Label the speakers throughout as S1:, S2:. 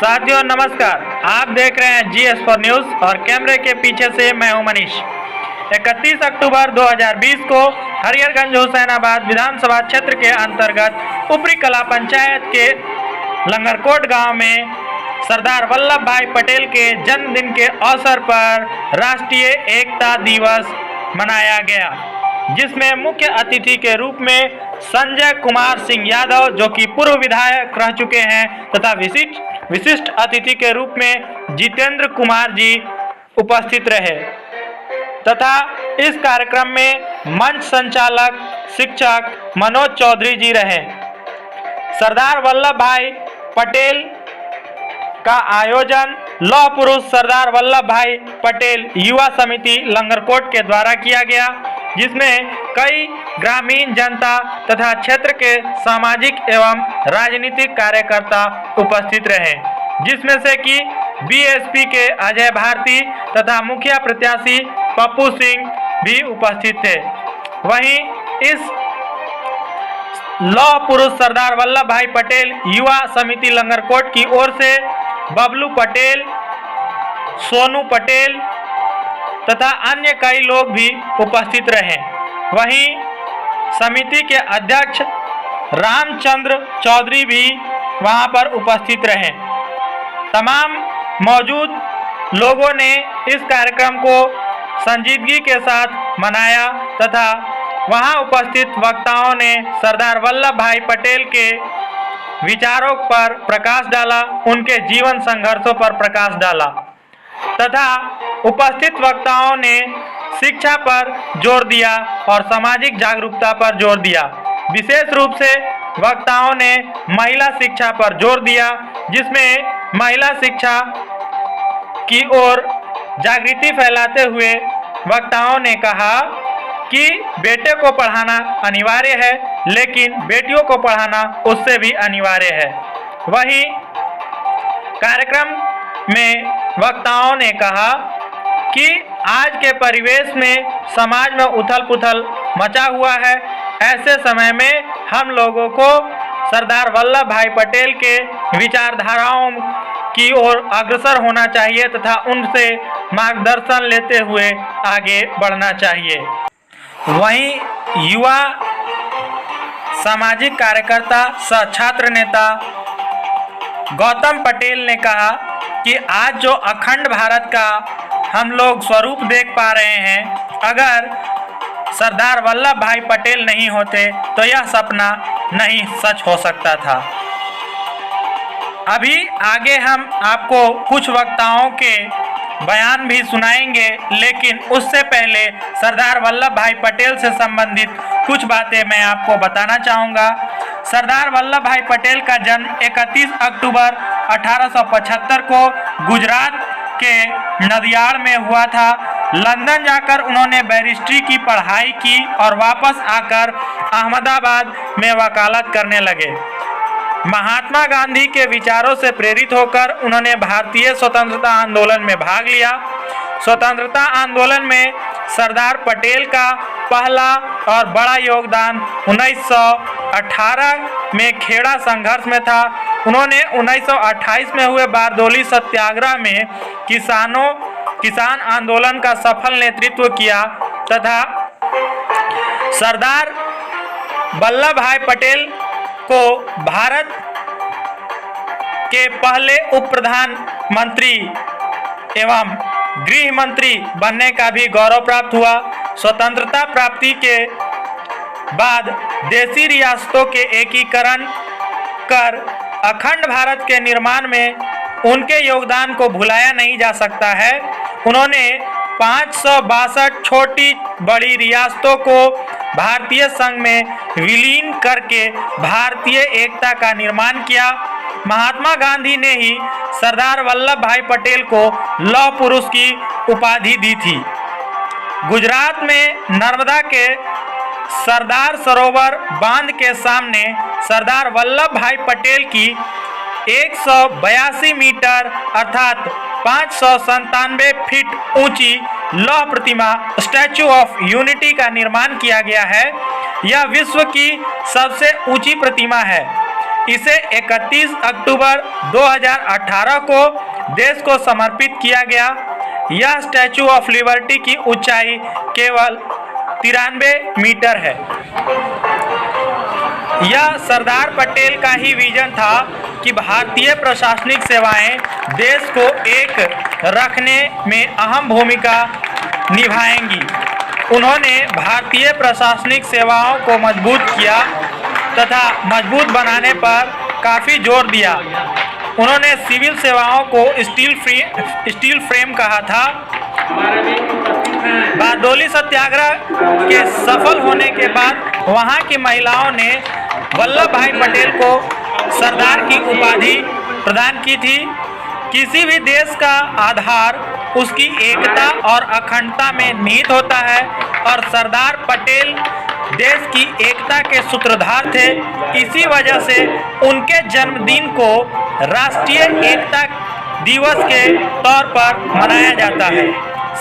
S1: साथियों नमस्कार, आप देख रहे हैं GS4 न्यूज़ और कैमरे के पीछे से मैं हूं मनीष। 31 अक्टूबर 2020 को हरिहरगंज हुसैनाबाद विधानसभा क्षेत्र के अंतर्गत ऊपरी कला पंचायत के लंगरकोट गांव में सरदार वल्लभ भाई पटेल के जन्मदिन के अवसर पर राष्ट्रीय एकता दिवस मनाया गया, जिसमें मुख्य अतिथि के रूप में संजय कुमार सिंह यादव, जो कि पूर्व विधायक रह चुके हैं, तथा विशिष्ट अतिथि के रूप में जितेंद्र कुमार जी उपस्थित रहे तथा इस कार्यक्रम में मंच संचालक शिक्षक मनोज चौधरी जी रहे। सरदार वल्लभ भाई पटेल का आयोजन लौह पुरुष सरदार वल्लभ भाई पटेल युवा समिति लंगरकोट के द्वारा किया गया, जिसमें कई ग्रामीण जनता तथा क्षेत्र के सामाजिक एवं राजनीतिक कार्यकर्ता उपस्थित रहे, जिसमें से कि बीएसपी के अजय भारती तथा मुखिया प्रत्याशी पप्पू सिंह भी उपस्थित थे। वहीं इस लौह पुरुष सरदार वल्लभ भाई पटेल युवा समिति लंगरकोट की ओर से बबलू पटेल, सोनू पटेल तथा अन्य कई लोग भी उपस्थित रहे। वहीं समिति के अध्यक्ष रामचंद्र चौधरी भी वहां पर उपस्थित रहे। तमाम मौजूद लोगों ने इस कार्यक्रम को संजीदगी के साथ मनाया तथा वहां उपस्थित वक्ताओं ने सरदार वल्लभ भाई पटेल के विचारों पर प्रकाश डाला, उनके जीवन संघर्षों पर प्रकाश डाला तथा उपस्थित वक्ताओं ने शिक्षा पर जोर दिया और सामाजिक जागरूकता पर जोर दिया। विशेष रूप से वक्ताओं ने महिला शिक्षा पर जोर दिया, जिसमें महिला शिक्षा की ओर जागृति फैलाते हुए वक्ताओं ने कहा कि बेटे को पढ़ाना अनिवार्य है, लेकिन बेटियों को पढ़ाना उससे भी अनिवार्य है। वहीं कार्यक्रम में वक्ताओं ने कहा कि आज के परिवेश में समाज में उथल पुथल मचा हुआ है। ऐसे समय में हम लोगों को सरदार वल्लभ भाई पटेल के विचारधाराओं की ओर अग्रसर होना चाहिए तथा उनसे मार्गदर्शन लेते हुए आगे बढ़ना चाहिए। वहीं युवा सामाजिक कार्यकर्ता सह छात्र नेता गौतम पटेल ने कहा कि आज जो अखंड भारत का हम लोग स्वरूप देख पा रहे हैं, अगर सरदार वल्लभ भाई पटेल नहीं होते तो यह सपना नहीं सच हो सकता था। अभी आगे हम आपको कुछ वक्ताओं के बयान भी सुनाएंगे, लेकिन उससे पहले सरदार वल्लभ भाई पटेल से संबंधित कुछ बातें मैं आपको बताना चाहूँगा। सरदार वल्लभ भाई पटेल का जन्म 31 अक्टूबर 1875 को गुजरात के नदियाड़ में हुआ था। लंदन जाकर उन्होंने बैरिस्ट्री की पढ़ाई की और वापस आकर अहमदाबाद में वकालत करने लगे। महात्मा गांधी के विचारों से प्रेरित होकर उन्होंने भारतीय स्वतंत्रता आंदोलन में भाग लिया। स्वतंत्रता आंदोलन में सरदार पटेल का पहला और बड़ा योगदान 1918 में खेड़ा संघर्ष में था। उन्होंने 1928 में हुए बारदोली सत्याग्रह में किसान आंदोलन का सफल नेतृत्व किया तथा सरदार वल्लभ भाई पटेल को भारत के पहले उप प्रधानमंत्री एवं गृह मंत्री बनने का भी गौरव प्राप्त हुआ। स्वतंत्रता प्राप्ति के बाद देशी रियासतों के एकीकरण कर अखंड भारत के निर्माण में उनके योगदान को भुलाया नहीं जा सकता है। उन्होंने 562 छोटी बड़ी रियासतों को भारतीय संघ में विलीन करके भारतीय एकता का निर्माण किया। महात्मा गांधी ने ही सरदार वल्लभ भाई पटेल को लौह पुरुष की उपाधि दी थी। गुजरात में नर्मदा के सरदार सरोवर बांध के सामने सरदार वल्लभ भाई पटेल की 182 मीटर अर्थात 597 फीट ऊंची लौह प्रतिमा स्टैचू ऑफ यूनिटी का निर्माण किया गया है। यह विश्व की सबसे ऊंची प्रतिमा है। इसे 31 अक्टूबर 2018 को देश को समर्पित किया गया। यह स्टैचू ऑफ लिबर्टी की ऊंचाई केवल 93 मीटर है। यह सरदार पटेल का ही विजन था कि भारतीय प्रशासनिक सेवाएं देश को एक रखने में अहम भूमिका निभाएंगी। उन्होंने भारतीय प्रशासनिक सेवाओं को मजबूत किया तथा मजबूत बनाने पर काफ़ी जोर दिया। उन्होंने सिविल सेवाओं को स्टील फ्रेम कहा था। बारडोली सत्याग्रह के सफल होने के बाद वहां की महिलाओं ने वल्लभ भाई पटेल को सरदार की उपाधि प्रदान की थी। किसी भी देश का आधार उसकी एकता और अखंडता में निहित होता है और सरदार पटेल देश की एकता के सूत्रधार थे। इसी वजह से उनके जन्मदिन को राष्ट्रीय एकता दिवस के तौर पर मनाया जाता है।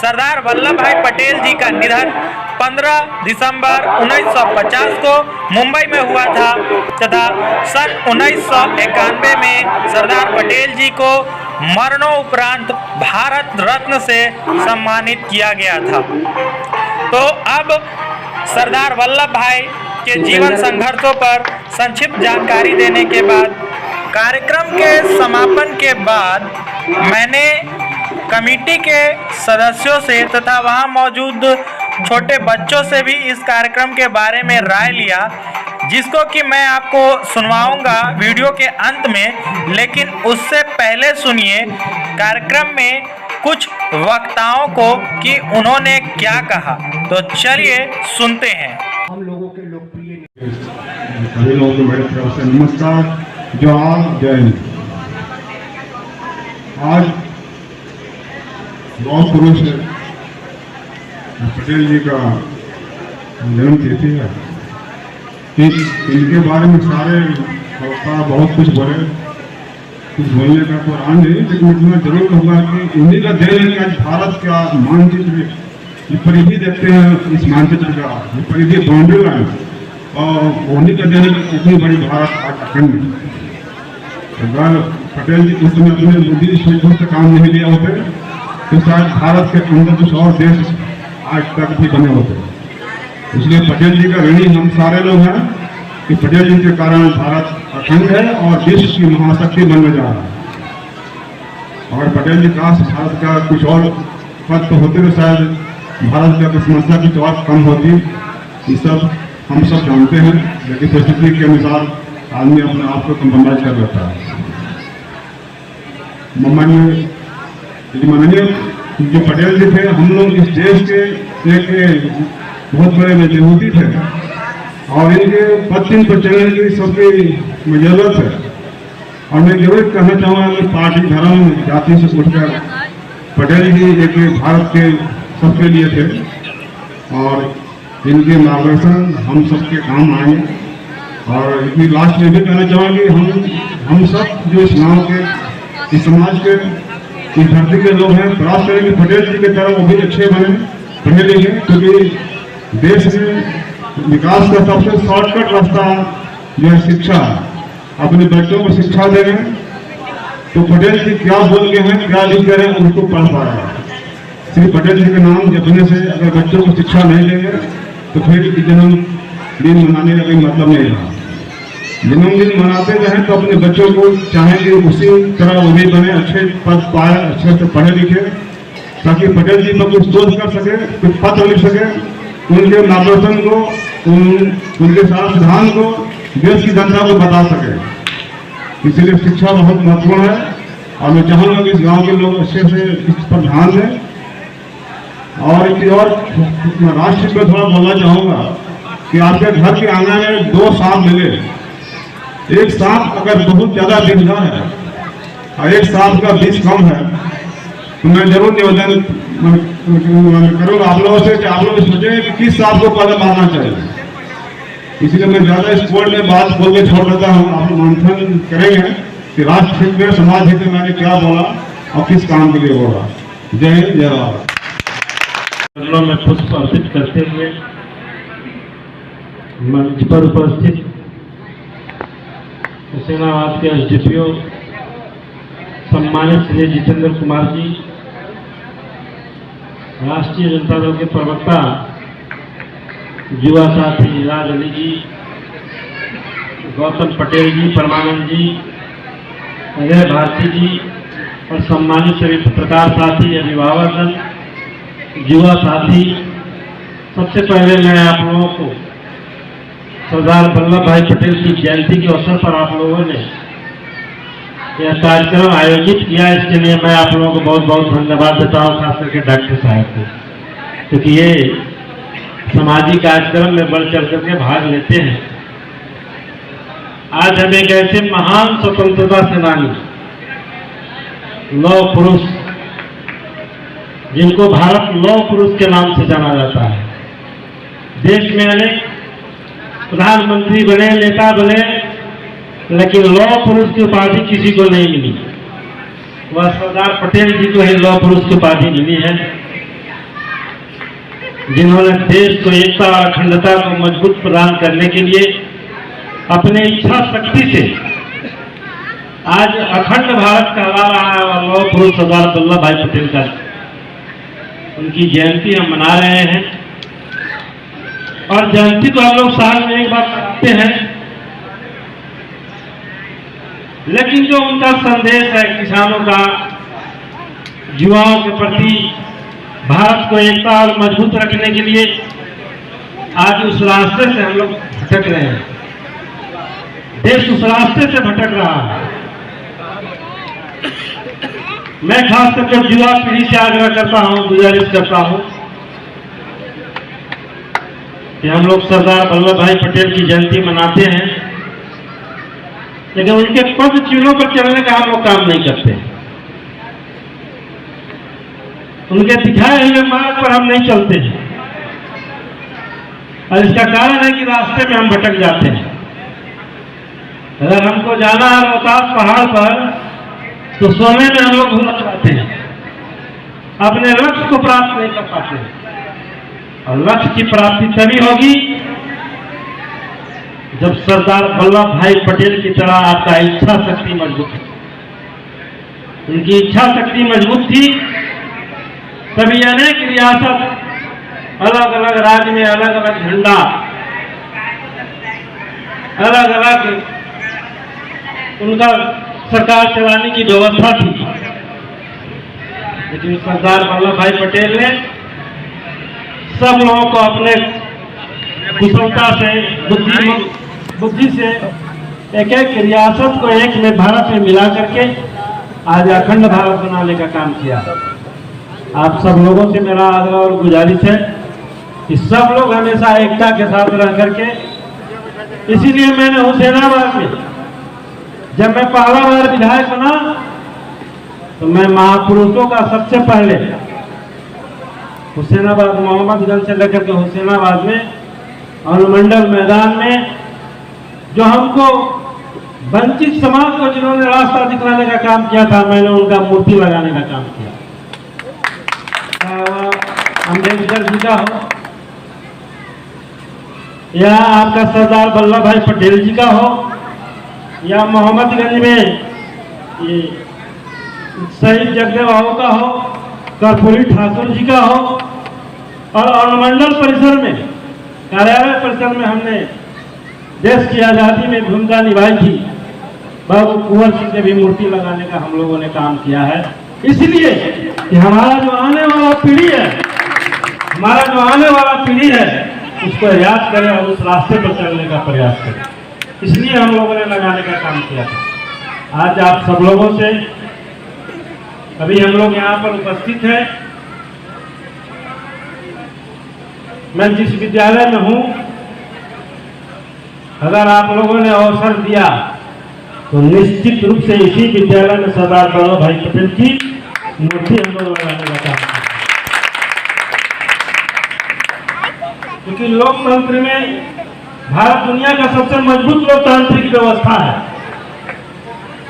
S1: सरदार वल्लभ भाई पटेल जी का निधन 15 दिसंबर 1950 को मुंबई में हुआ था तथा सन 1991 में सरदार पटेल जी को मरणोपरांत भारत रत्न से सम्मानित किया गया था। तो अब सरदार वल्लभ भाई के जीवन संघर्षों पर संक्षिप्त जानकारी देने के बाद कार्यक्रम के समापन के बाद मैंने कमेटी के सदस्यों से तथा वहां मौजूद छोटे बच्चों से भी इस कार्यक्रम के बारे में राय लिया, जिसको कि मैं आपको सुनवाऊंगा वीडियो के अंत में। लेकिन उससे पहले सुनिए कार्यक्रम में कुछ वक्ताओं को कि उन्होंने क्या कहा। तो चलिए सुनते हैं।
S2: हम लोगों के लोकप्रिय सभी लोगों को मेरी तरफ से नमस्कार, जय हिंद। आज लौह पुरुष पटेल जी का जन्म तिथि है। इनके बारे में सारे बहुत कुछ बोले, कुछ बोलने का कुरान नहीं, लेकिन इतना जरूर कहूँगा कि उन्हीं का देन है कि आज भारत का मानचित्र, ये परिधि देखते हैं इस मानचित्र का, ये परिधि बाउंड्री लाइन, और उन्हीं का देन है इतनी बड़ी भारत आज अखंड। अगर पटेल जी इस समय अपने बुद्धि से काम नहीं लिया होते तो शायद भारत के अंदर कुछ और देश आज तक भी बने होते। इसलिए पटेल जी का ऋणी हम सारे लोग हैं कि पटेल जी के कारण भारत अखंड है और विश्व की महाशक्ति बनने जा रहा है। और पटेल जी काश भारत का कुछ और पद तो होते तो शायद भारत की समस्या कुछ और कम होती। ये सब हम सब जानते हैं, लेकिन परिस्थिति के अनुसार आदमी अपने आप को कंप्रोमाइज कर लेता है। माननीय जो पटेल जी थे, हम लोग इस देश के एक बहुत बड़े विभूति थे और इनके पश्चिम पर चलने की सबकी जरूरत है। और मैं जरूर कहना चाहूँगा कि पार्टी धर्म जाति से उठकर पटेल जी एक भारत के सबके लिए थे और इनके मार्गदर्शन हम सबके काम आएंगे। और इतनी लास्ट में भी कहना चाहूँगी हम सब जो इस गाँव के, इस समाज के, इस धरती के लोग हैं, प्रयास करें कि पटेल जी की तरह वो भी अच्छे बने, पढ़े लिखे, क्योंकि देश में विकास का सबसे शॉर्टकट रास्ता जो है शिक्षा। अपने बच्चों को शिक्षा दे रहे हैं तो पटेल जी क्या बोल के हैं, क्या लिख कर हैं, उनको पढ़ पाएगा। श्री पटेल जी के नाम जपने से अगर बच्चों को शिक्षा नहीं देंगे तो फिर जन्मदिन मनाने का कोई मतलब नहीं रहा। जन्मदिन मनाते रहें तो अपने बच्चों को चाहेंगे उसी तरह वो भी बने, अच्छे पद पाए, अच्छे से पढ़े लिखे, ताकि पटेल जी पर कुछ शोध कर सके, कुछ पत्र लिख सके, उनके मार्गदर्शन को, उनके सारा सिद्धांत को देश की जनता को बता सके। इसलिए शिक्षा बहुत महत्वपूर्ण है और मैं चाहूँगा कि इस गांव के लोग अच्छे से इस पर ध्यान दें। और राष्ट्र पर थोड़ा बोलना चाहूँगा कि आपके घर के आंगन में 2 सांप मिले, एक सांप अगर बहुत ज्यादा विषधार है और एक सांप का विष कम है, तो मैं जरूर निवेदन करूँगा आप लोगों से कि आप लोग सोचें कि किस सांप को पहले मारना चाहिए। इसलिए मैं ज्यादा इस कोर्ट में बात बोल के छोड़ देता हूँ। आप लोग मंथन करेंगे कि राष्ट्र हित में, समाज हित में मैंने क्या बोला और किस काम के लिए बोला। जय हिंद, जय भारत।
S3: में पुष्प अर्पित करते हुए मंच पर उपस्थित हुसैनाबाद के एसडीपीओ सम्मानित श्री जितेंद्र कुमार जी, राष्ट्रीय जनता दल के प्रवक्ता युवा साथी निराज अली जी, गौतम पटेल जी, परमानंद जी, अजय भारती जी और सम्मानित सभी पत्रकार साथी, अभिभावकगण, युवा साथी, सबसे पहले मैं आप लोगों को सरदार वल्लभ भाई पटेल की जयंती के अवसर पर आप लोगों ने यह कार्यक्रम आयोजित किया, इसके लिए मैं आप लोगों को बहुत बहुत धन्यवाद देता हूँ, खास करके डॉक्टर साहब को, क्योंकि ये सामाजिक कार्यक्रम में बढ़ चढ़ करके भाग लेते हैं। आज हम एक ऐसे महान स्वतंत्रता सेनानी, लौह पुरुष, जिनको भारत लौह पुरुष के नाम से जाना जाता है, देश में अनेक प्रधानमंत्री बने, नेता बने, लेकिन लौह पुरुष की उपाधि किसी को नहीं मिली। वह सरदार पटेल जी को ही लौह पुरुष की उपाधि मिली है, जिन्होंने देश को एकता और अखंडता को मजबूत प्रदान करने के लिए अपने इच्छा शक्ति से आज अखंड भारत कहला रहा है और लौह पुरुष सरदार वल्लभ भाई पटेल का उनकी जयंती हम मना रहे हैं। और जयंती तो हम लोग साल में एक बार मनाते हैं, लेकिन जो उनका संदेश है किसानों का, युवाओं के प्रति, भारत को एकता और मजबूत रखने के लिए, आज उस रास्ते से हम लोग भटक रहे हैं। देश उस रास्ते से भटक रहा है। मैं खास करके युवा पीढ़ी से आग्रह करता हूं, गुजारिश करता हूं कि हम लोग सरदार वल्लभ भाई पटेल की जयंती मनाते हैं, लेकिन उनके पद चिन्हों पर चलने का हम लोग काम नहीं करते। उनके दिखाए हुए मार्ग पर हम नहीं चलते हैं, और इसका कारण है कि रास्ते में हम भटक जाते हैं। अगर हमको जाना है रोहतास पहाड़ पर, तो सोने में हम लोग भूल जाते हैं, अपने लक्ष्य को प्राप्त नहीं कर पाते हैं। और लक्ष्य की प्राप्ति तभी होगी जब सरदार वल्लभ भाई पटेल की तरह आपका इच्छा शक्ति मजबूत है। उनकी इच्छा शक्ति मजबूत थी, तभी अनेक रियासत, अलग अलग राज्य में अलग अलग झंडा, अलग अलग उनका सरकार चलाने की व्यवस्था थी। लेकिन सरदार वल्लभ भाई पटेल ने सब लोगों को अपने कुशलता से, बुद्धि से एक एक रियासत को एक में भारत में मिला करके आज अखंड भारत बनाने का काम किया। आप सब लोगों से मेरा आग्रह और गुजारिश है कि सब लोग हमेशा एकता के साथ रह करके, इसीलिए मैंने हुसैनाबाद में जब मैं पहला बार विधायक बना, तो मैं महापुरुषों का सबसे पहले हुसैनाबाद, मोहम्मदगंज से लेकर के हुसैनाबाद में अनुमंडल मैदान में जो हमको वंचित समाज को जिन्होंने रास्ता दिखलाने का काम किया था, मैंने उनका मूर्ति लगाने का काम किया। अम्बेडकर जी का हो या आपका सरदार वल्लभ भाई पटेल जी का हो, या मोहम्मदगंज में ये शहीद जगदेव बहादुर का हो, कर्पूरी ठाकुर जी का हो, और अनुमंडल परिसर में, कार्यालय परिसर में हमने देश की आज़ादी में भूमिका निभाई थी, बाबू कुंवर सिंह के भी मूर्ति लगाने का हम लोगों ने काम किया है। इसलिए कि हमारा जो आने वाला पीढ़ी है, उसको याद करें और उस रास्ते पर चलने का प्रयास करें। इसलिए हम लोगों ने लगाने का काम किया था। आज आप सब लोगों से, अभी हम लोग यहाँ पर उपस्थित हैं, मैं जिस विद्यालय में हूँ, अगर आप लोगों ने अवसर दिया तो निश्चित रूप से इसी विद्यालय में सरदार वल्लभ भाई पटेल की मूर्ति हम लोग लगाने का काम किया। क्योंकि लोकतंत्र में भारत दुनिया का सबसे मजबूत लोकतांत्रिक व्यवस्था है,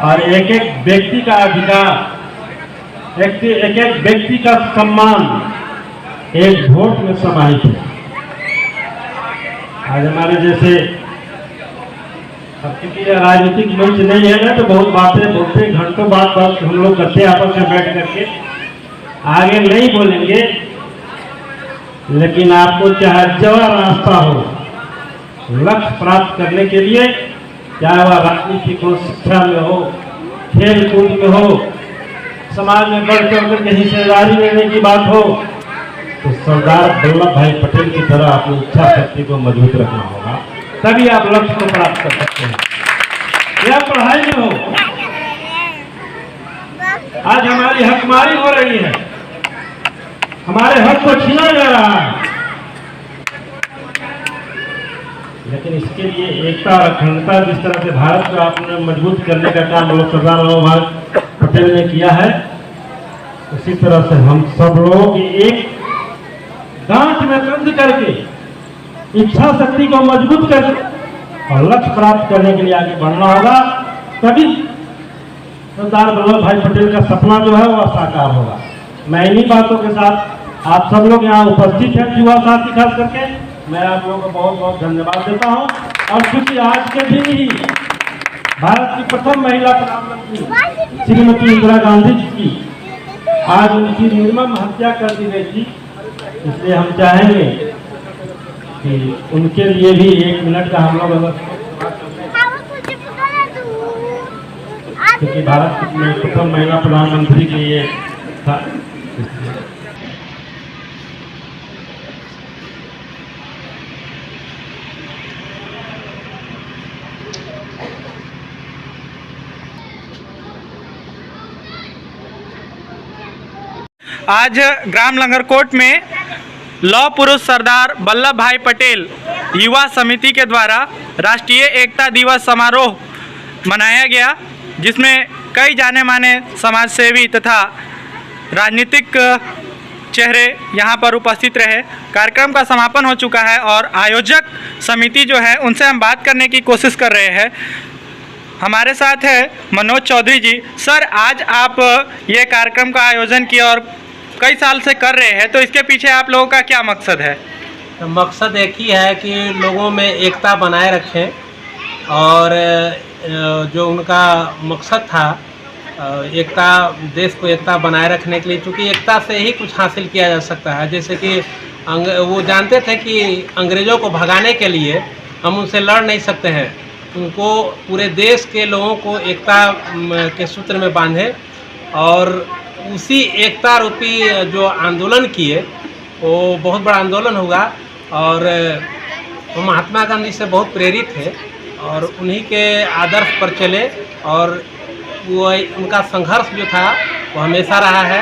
S3: और एक एक व्यक्ति का अधिकार, एक एक व्यक्ति का सम्मान एक वोट में समाहित है। आज हमारे जैसे अब क्योंकि ये राजनीतिक मंच नहीं है ना, तो बहुत बातें बोलते, घंटों बात हम लोग करते हैं आपस में बैठ करके, आगे नहीं बोलेंगे। लेकिन आपको चाहे जवा रास्ता हो लक्ष्य प्राप्त करने के लिए, चाहे वह राजनीतिक हो, शिक्षा में हो, खेल कूद में हो, समाज में बढ़ चढ़ करके हिस्सेदारी लेने की बात हो, तो सरदार वल्लभ भाई पटेल की तरह अपनी इच्छा शक्ति को मजबूत रखना होगा, तभी आप लक्ष्य को प्राप्त कर सकते हैं। या पढ़ाई में हो, आज हमारी हकमारी हो रही है, हमारे हक को छीना जा रहा है, लेकिन इसके लिए एकता और अखंडता जिस तरह से भारत को आपने मजबूत करने का काम सरदार वल्लभ भाई पटेल ने किया है, उसी तरह से हम सब लोगों की एक गांठ में बंद करके इच्छा शक्ति को मजबूत करके और लक्ष्य प्राप्त करने के लिए आगे बढ़ना होगा, तभी सरदार वल्लभ भाई पटेल का सपना जो है वह साकार होगा। मैं इन्हीं बातों के साथ आप सब लोग यहाँ उपस्थित हैं, युवा साथी खास करके, मैं आप लोगों को बहुत बहुत धन्यवाद देता हूँ। और क्योंकि आज के दिन ही भारत की प्रथम महिला प्रधानमंत्री श्रीमती इंदिरा गांधी जी की आज उनकी निर्मम हत्या कर दी गई थी, इसलिए हम चाहेंगे कि उनके लिए भी 1 मिनट का हम लोग क्योंकि भारत की प्रथम महिला प्रधानमंत्री के लिए था।
S1: आज ग्राम लंगरकोट में लौह पुरुष सरदार वल्लभ भाई पटेल युवा समिति के द्वारा राष्ट्रीय एकता दिवस समारोह मनाया गया, जिसमें कई जाने माने समाज सेवी तथा राजनीतिक चेहरे यहां पर उपस्थित रहे। कार्यक्रम का समापन हो चुका है और आयोजक समिति जो है उनसे हम बात करने की कोशिश कर रहे हैं। हमारे साथ है मनोज चौधरी जी। सर, आज आप ये कार्यक्रम का आयोजन किया और कई साल से कर रहे हैं, तो इसके पीछे आप लोगों का क्या मकसद है?
S4: तो मकसद एक ही है कि लोगों में एकता बनाए रखें, और जो उनका मकसद था एकता, देश को एकता बनाए रखने के लिए, चूँकि एकता से ही कुछ हासिल किया जा सकता है। जैसे कि वो जानते थे कि अंग्रेज़ों को भगाने के लिए हम उनसे लड़ नहीं सकते हैं, उनको पूरे देश के लोगों को एकता के सूत्र में बांधे और उसी एकता रूपी जो आंदोलन किए वो बहुत बड़ा आंदोलन हुआ। और वो महात्मा गांधी से बहुत प्रेरित थे और उन्हीं के आदर्श पर चले, और वो उनका संघर्ष जो था वो हमेशा रहा है,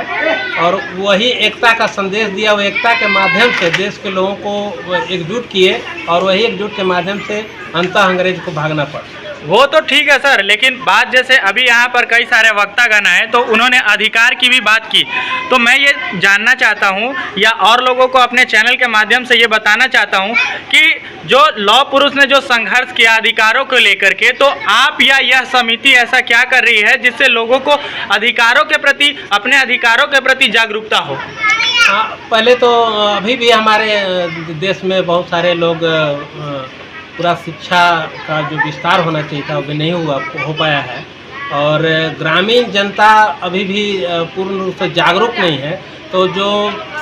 S4: और वही एकता का संदेश दिया। वो एकता के माध्यम से देश के लोगों को एकजुट किए, और वही एकजुट के माध्यम से अंततः अंग्रेज को भागना पड़ा।
S1: वो तो ठीक है सर, लेकिन बात जैसे अभी यहाँ पर कई सारे वक्तागण आए तो उन्होंने अधिकार की भी बात की, तो मैं ये जानना चाहता हूँ या और लोगों को अपने चैनल के माध्यम से ये बताना चाहता हूँ कि जो लौह पुरुष ने जो संघर्ष किया अधिकारों को लेकर के, तो आप या यह समिति ऐसा क्या कर रही है जिससे लोगों को अधिकारों के प्रति, अपने अधिकारों के प्रति जागरूकता हो?
S4: पहले तो अभी भी हमारे देश में बहुत सारे लोग पूरा शिक्षा का जो विस्तार होना चाहिए था वो भी नहीं हो पाया है, और ग्रामीण जनता अभी भी पूर्ण रूप से जागरूक नहीं है। तो जो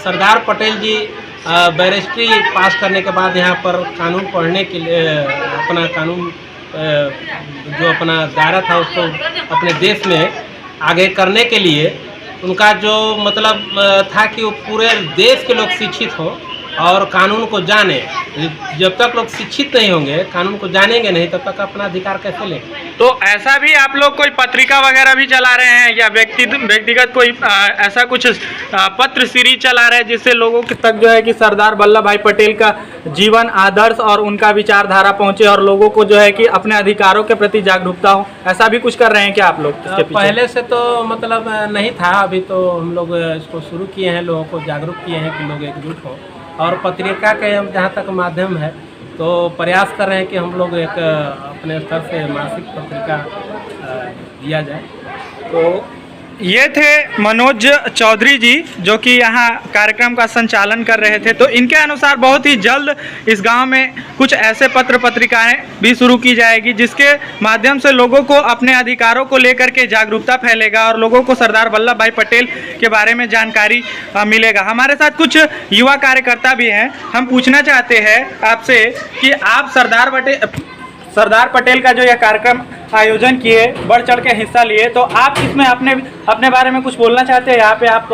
S4: सरदार पटेल जी बैरिस्ट्री पास करने के बाद यहाँ पर कानून पढ़ने के लिए अपना कानून जो अपना दायरा था उसको अपने देश में आगे करने के लिए उनका जो मतलब था कि वो पूरे देश के लोग शिक्षित हों और कानून को जाने। जब तक लोग शिक्षित नहीं होंगे, कानून को जानेंगे नहीं, तब तक अपना अधिकार कैसे लेंगे?
S1: तो ऐसा भी आप लोग कोई पत्रिका वगैरह भी चला रहे हैं या व्यक्तिगत कोई ऐसा कुछ पत्र सीरीज चला रहे हैं जिससे लोगों तक जो है कि सरदार वल्लभ भाई पटेल का जीवन आदर्श और उनका विचारधारा पहुंचे और लोगों को जो है कि अपने अधिकारों के प्रति जागरूकता हो? ऐसा भी कुछ कर रहे हैं क्या आप लोग?
S4: पहले से तो मतलब नहीं था, अभी तो हम लोग इसको शुरू किए हैं, लोगों को जागरूक किए हैं कि लोग एकजुट हों, और पत्रिका के जहाँ तक माध्यम है तो प्रयास कर रहे हैं कि हम लोग एक अपने स्तर से मासिक पत्रिका दिया जाए।
S1: तो ये थे मनोज चौधरी जी जो कि यहाँ कार्यक्रम का संचालन कर रहे थे। तो इनके अनुसार बहुत ही जल्द इस गांव में कुछ ऐसे पत्र पत्रिकाएं भी शुरू की जाएगी जिसके माध्यम से लोगों को अपने अधिकारों को लेकर के जागरूकता फैलेगा और लोगों को सरदार वल्लभ भाई पटेल के बारे में जानकारी मिलेगा। हमारे साथ कुछ युवा कार्यकर्ता भी हैं। हम पूछना चाहते हैं आपसे कि आप सरदार पटेल का जो यह कार्यक्रम आयोजन किए, बढ़ चढ़ के हिस्सा लिए, तो आप इसमें अपने बारे में कुछ बोलना चाहते हैं? यहाँ पे आप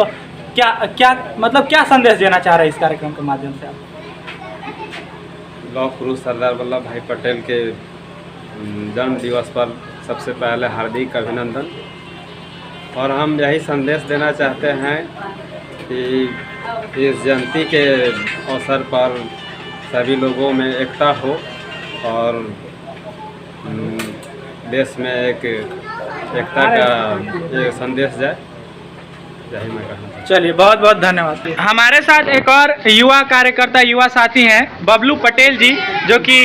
S1: क्या संदेश देना चाह रहे हैं इस कार्यक्रम के माध्यम से आप?
S5: लौह पुरुष सरदार वल्लभ भाई पटेल के जन्म दिवस पर सबसे पहले हार्दिक अभिनंदन। और हम यही संदेश देना चाहते हैं कि इस जयंती के अवसर पर सभी लोगों में एकता हो और देश में एक एकता का एक संदेश जाए। यही मैं कहना।
S1: चलिए, बहुत बहुत धन्यवाद। हमारे साथ एक और युवा कार्यकर्ता, युवा साथी हैं बबलू पटेल जी, जो कि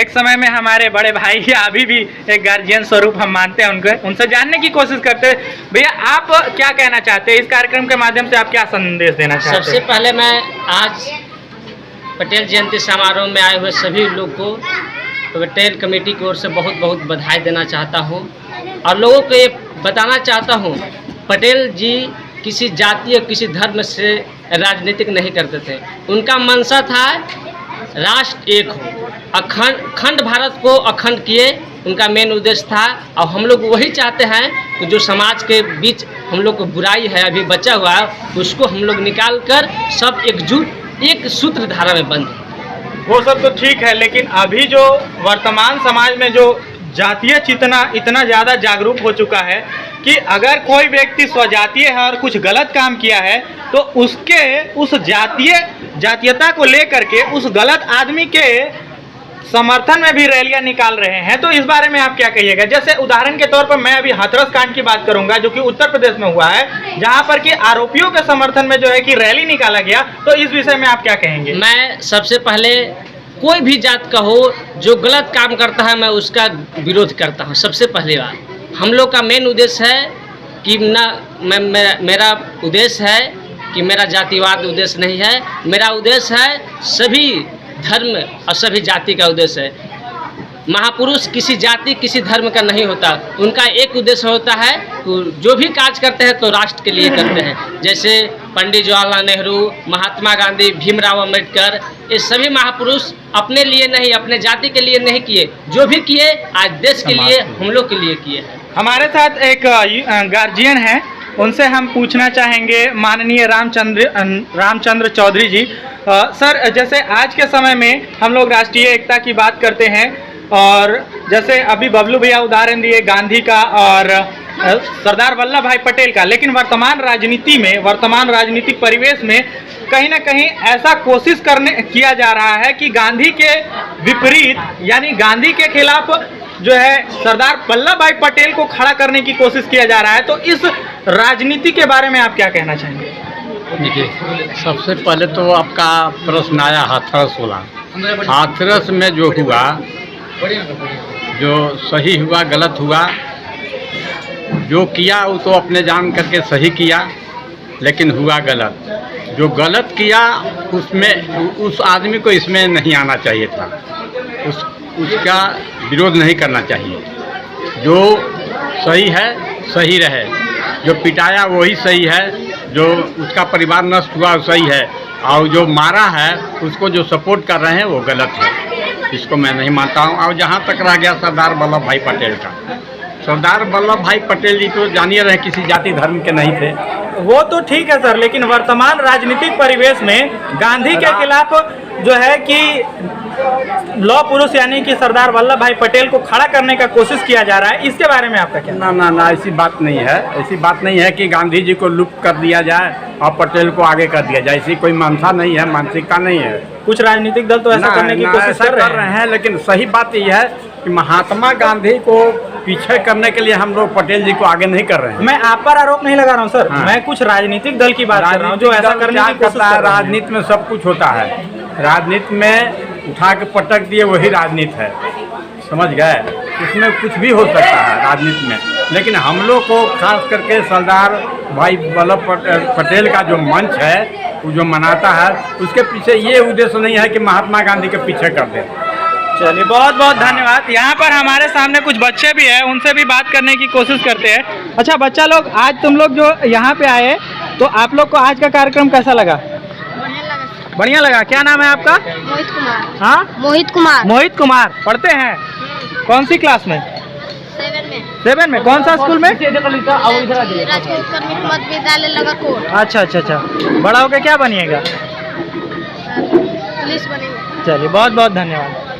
S1: एक समय में हमारे बड़े भाई, अभी भी एक गार्जियन स्वरूप हम मानते हैं उनको। उनसे जानने की कोशिश करते हैं। भैया, आप क्या कहना चाहते हैं? इस कार्यक्रम के माध्यम से आप क्या संदेश देना चाहते हैं?
S6: सबसे पहले मैं आज पटेल जयंती समारोह में आए हुए सभी लोग को पटेल कमेटी की ओर से बहुत बहुत बधाई देना चाहता हूं और लोगों को ये बताना चाहता हूं, पटेल जी किसी जाति या किसी धर्म से राजनीतिक नहीं करते थे। उनका मंशा था राष्ट्र एक हो, अखंड भारत को अखंड किए, उनका मेन उद्देश्य था। और हम लोग वही चाहते हैं कि जो समाज के बीच हम लोग को बुराई है अभी बचा हुआ है, उसको हम लोग निकाल कर सब एकजुट एक सूत्र धारा में बंध।
S1: वो सब तो ठीक है, लेकिन अभी जो वर्तमान समाज में जो जातीय चेतना इतना ज़्यादा जागरूक हो चुका है कि अगर कोई व्यक्ति स्वजातीय है और कुछ गलत काम किया है तो उसके उस जातीयता को लेकर के उस गलत आदमी के समर्थन में भी रैलियां निकाल रहे हैं। तो इस बारे में आप क्या कहिएगा? जैसे उदाहरण के तौर पर मैं अभी हाथरस कांड की बात करूंगा, जो कि उत्तर प्रदेश में हुआ है, जहां पर कि आरोपियों के समर्थन में जो है कि रैली निकाला गया। तो इस विषय में आप क्या कहेंगे? मैं
S6: सबसे पहले कोई भी जात का हो जो गलत काम करता है मैं उसका विरोध करता हूँ। सबसे पहली बात, हम लोग का मेन उद्देश्य है कि मेरा उद्देश्य है कि मेरा जातिवाद उद्देश्य नहीं है। मेरा उद्देश्य है सभी धर्म और सभी जाति का उद्देश्य है। महापुरुष किसी जाति किसी धर्म का नहीं होता, उनका एक उद्देश्य होता है, जो भी कार्य करते हैं तो राष्ट्र के लिए करते हैं। जैसे पंडित जवाहरलाल नेहरू, महात्मा गांधी, भीमराव अम्बेडकर, ये सभी महापुरुष अपने लिए नहीं, अपने जाति के लिए नहीं किए, जो भी किए आज देश के लिए, हम लोग के लिए किए हैं।
S1: हमारे साथ एक गार्जियन हैं, उनसे हम पूछना चाहेंगे, माननीय रामचंद्र चौधरी जी। सर, जैसे आज के समय में हम लोग राष्ट्रीय एकता की बात करते हैं और जैसे अभी बबलू भैया उदाहरण दिए गांधी का और सरदार वल्लभ भाई पटेल का, लेकिन वर्तमान राजनीति में, वर्तमान राजनीतिक परिवेश में कहीं ना कहीं ऐसा कोशिश किया जा रहा है कि गांधी के विपरीत, यानी गांधी के खिलाफ जो है सरदार वल्लभ भाई पटेल को खड़ा करने की कोशिश किया जा रहा है। तो इस राजनीति के बारे में आप क्या कहना चाहेंगे?
S7: देखिए, सबसे पहले तो आपका प्रश्न आया हाथरस वाला। हाथरस में जो हुआ, जो सही हुआ गलत हुआ, जो किया वो तो अपने जान करके सही किया, लेकिन हुआ गलत। जो गलत किया उसमें उस आदमी को इसमें नहीं आना चाहिए था, उसका विरोध नहीं करना चाहिए। जो सही है सही रहे, जो पिटाया वही सही है, जो उसका परिवार नष्ट हुआ वो सही है, और जो मारा है उसको जो सपोर्ट कर रहे हैं वो गलत है। इसको मैं नहीं मानता हूँ। और जहाँ तक रह गया सरदार वल्लभ भाई पटेल का, सरदार वल्लभ भाई पटेल जी तो जानिए रहे किसी जाति धर्म के नहीं थे।
S1: वो तो ठीक है सर, लेकिन वर्तमान राजनीतिक परिवेश में गांधी के खिलाफ जो है कि लौह पुरुष यानी कि सरदार वल्लभ भाई पटेल को खड़ा करने का कोशिश किया जा रहा है, इसके बारे में आपका क्या?
S7: ना, ऐसी बात नहीं है। ऐसी बात नहीं है कि गांधी जी को लुप्त कर दिया जाए और पटेल को आगे कर दिया जाए, ऐसी कोई मंशा नहीं है, मानसिकता नहीं है।
S1: कुछ राजनीतिक दल तो ऐसा करने की कोशिश कर रहे हैं,
S7: लेकिन सही बात यह है कि महात्मा गांधी को पीछे करने के लिए हम लोग पटेल जी को आगे नहीं कर रहे हैं।
S1: मैं आप पर आरोप नहीं लगा रहा हूँ सर। हाँ। मैं कुछ राजनीतिक दल की बात कर रहा हूँ जो ऐसा करने की कोशिश कर रहे हैं।
S7: राजनीति में सब कुछ होता है, राजनीति में उठा के पटक दिए वही राजनीति है, समझ गए? उसमें कुछ भी हो सकता है राजनीति में। लेकिन हम लोग को खास करके सरदार भाई वल्लभ पटेल का जो मंच है वो जो मनाता है उसके पीछे ये उद्देश्य नहीं है कि महात्मा गांधी के पीछे कर दे।
S1: चलिए बहुत बहुत धन्यवाद। यहाँ पर हमारे सामने कुछ बच्चे भी हैं, उनसे भी बात करने की कोशिश करते हैं। अच्छा बच्चा लोग, आज तुम लोग जो यहाँ पे आए तो आप लोग को आज का कार्यक्रम कैसा लगा? बढ़िया लगा। क्या नाम है आपका?
S8: मोहित कुमार।
S1: हाँ,
S8: मोहित कुमार।
S1: मोहित कुमार। पढ़ते हैं कौन सी क्लास में? 7 में। कौन सा स्कूल में?
S8: राजकोट कर्मिक मध्य विद्यालय लगरकोट।
S1: अच्छा अच्छा अच्छा। बड़ा होकर क्या बनिएगा?
S8: पुलिस बनेंगे।
S1: चलिए बहुत बहुत धन्यवाद।